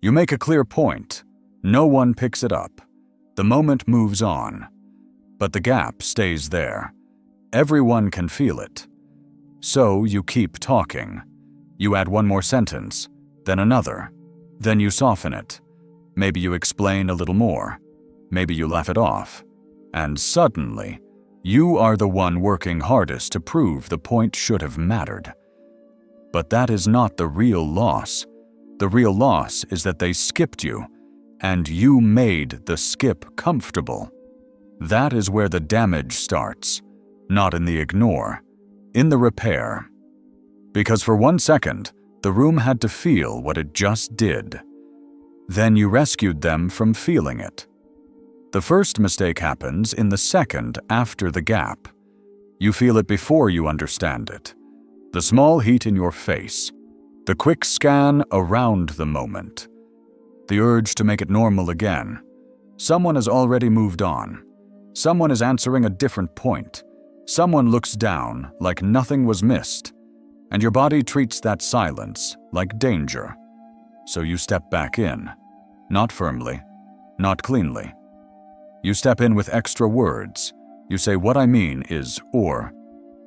You make a clear point. No one picks it up. The moment moves on. But the gap stays there. Everyone can feel it. So you keep talking. You add one more sentence, then another. Then you soften it. Maybe you explain a little more. Maybe you laugh it off. And suddenly, you are the one working hardest to prove the point should have mattered. But that is not the real loss. The real loss is that they skipped you, and you made the skip comfortable. That is where the damage starts, not in the ignore, in the repair. Because for 1 second, the room had to feel what it just did. Then you rescued them from feeling it. The first mistake happens in the second after the gap. You feel it before you understand it. The small heat in your face. The quick scan around the moment. The urge to make it normal again. Someone has already moved on. Someone is answering a different point. Someone looks down like nothing was missed. And your body treats that silence like danger. So you step back in. Not firmly. Not cleanly. You step in with extra words. You say, what I mean is, or,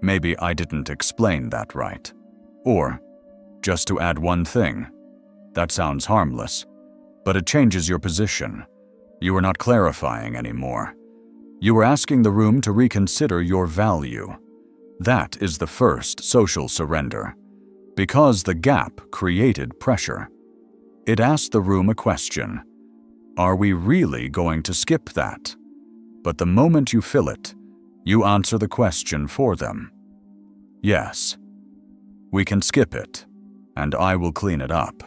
maybe I didn't explain that right. Or, just to add one thing. That sounds harmless, but it changes your position. You are not clarifying anymore. You are asking the room to reconsider your value. That is the first social surrender. Because the gap created pressure. It asked the room a question. Are we really going to skip that? But the moment you fill it, you answer the question for them. Yes, we can skip it, and I will clean it up.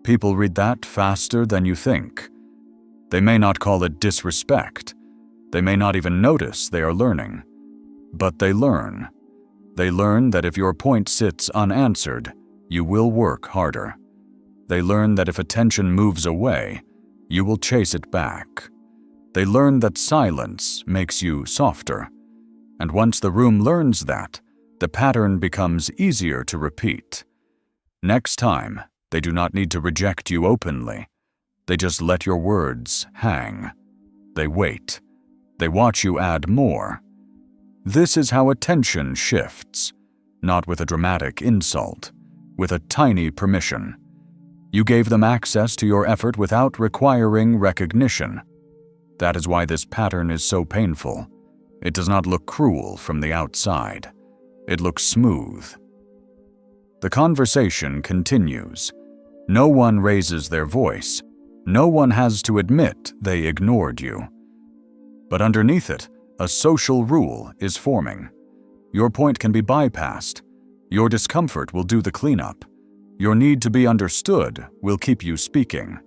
People read that faster than you think. They may not call it disrespect. They may not even notice they are learning. But they learn. They learn that if your point sits unanswered, you will work harder. They learn that if attention moves away, you will chase it back. They learn that silence makes you softer. And once the room learns that, the pattern becomes easier to repeat. Next time, they do not need to reject you openly. They just let your words hang. They wait. They watch you add more. This is how attention shifts, not with a dramatic insult, with a tiny permission. You gave them access to your effort without requiring recognition. That is why this pattern is so painful. It does not look cruel from the outside. It looks smooth. The conversation continues. No one raises their voice. No one has to admit they ignored you. But underneath it, a social rule is forming. Your point can be bypassed. Your discomfort will do the cleanup. Your need to be understood will keep you speaking.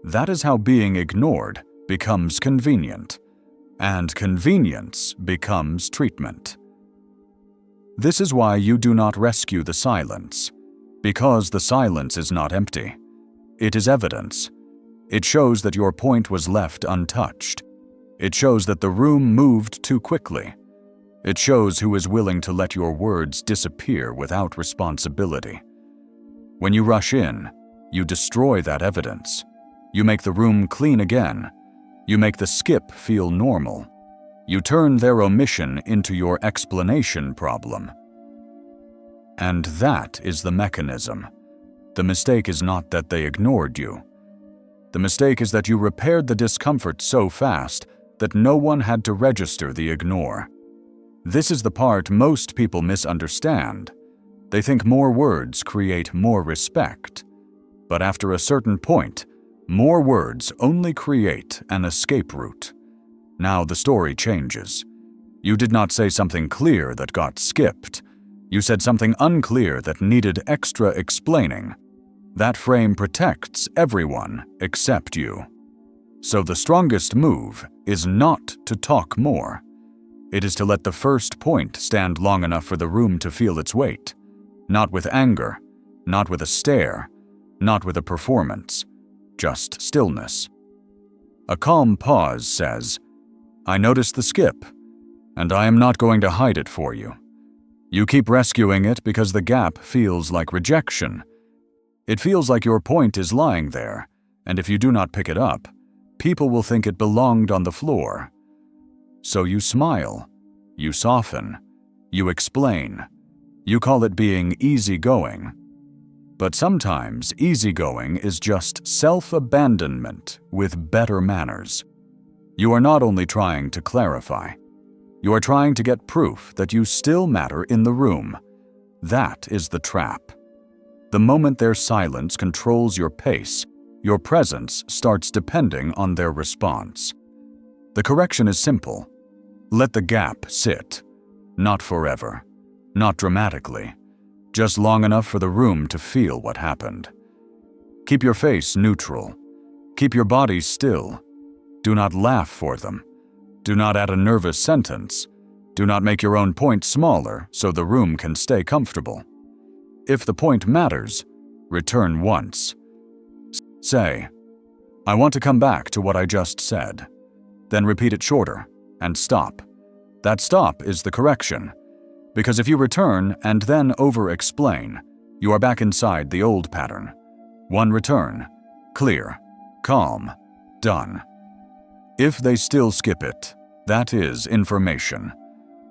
That is how being ignored becomes convenient, and convenience becomes treatment. This is why you do not rescue the silence, because the silence is not empty. It is evidence. It shows that your point was left untouched. It shows that the room moved too quickly. It shows who is willing to let your words disappear without responsibility. When you rush in, you destroy that evidence. You make the room clean again. You make the skip feel normal. You turn their omission into your explanation problem. And that is the mechanism. The mistake is not that they ignored you. The mistake is that you repaired the discomfort so fast that no one had to register the ignore. This is the part most people misunderstand. They think more words create more respect. But after a certain point, more words only create an escape route. Now the story changes. You did not say something clear that got skipped. You said something unclear that needed extra explaining. That frame protects everyone except you. So the strongest move is not to talk more. It is to let the first point stand long enough for the room to feel its weight. Not with anger, not with a stare, not with a performance, just stillness. A calm pause says, I noticed the skip, and I am not going to hide it for you. You keep rescuing it because the gap feels like rejection. It feels like your point is lying there, and if you do not pick it up, people will think it belonged on the floor. So you smile, you soften, you explain. You call it being easygoing. But sometimes easygoing is just self-abandonment with better manners. You are not only trying to clarify, you are trying to get proof that you still matter in the room. That is the trap. The moment their silence controls your pace, your presence starts depending on their response. The correction is simple. Let the gap sit. Not forever. Not dramatically. Just long enough for the room to feel what happened. Keep your face neutral. Keep your body still. Do not laugh for them. Do not add a nervous sentence. Do not make your own point smaller so the room can stay comfortable. If the point matters, return once. Say, "I want to come back to what I just said." Then repeat it shorter, and stop. That stop is the correction. Because if you return and then over-explain, you are back inside the old pattern. One return, clear, calm, done. If they still skip it, that is information.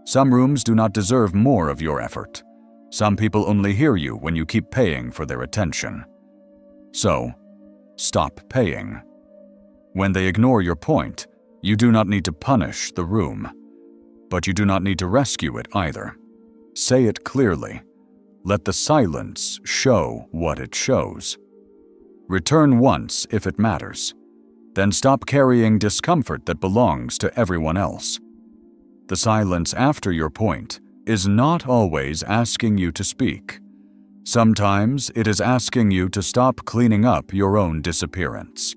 Some rooms do not deserve more of your effort. Some people only hear you when you keep paying for their attention. So, stop paying. When they ignore your point, you do not need to punish the room. But you do not need to rescue it either. Say it clearly. Let the silence show what it shows. Return once if it matters. Then stop carrying discomfort that belongs to everyone else. The silence after your point is not always asking you to speak. Sometimes it is asking you to stop cleaning up your own disappearance.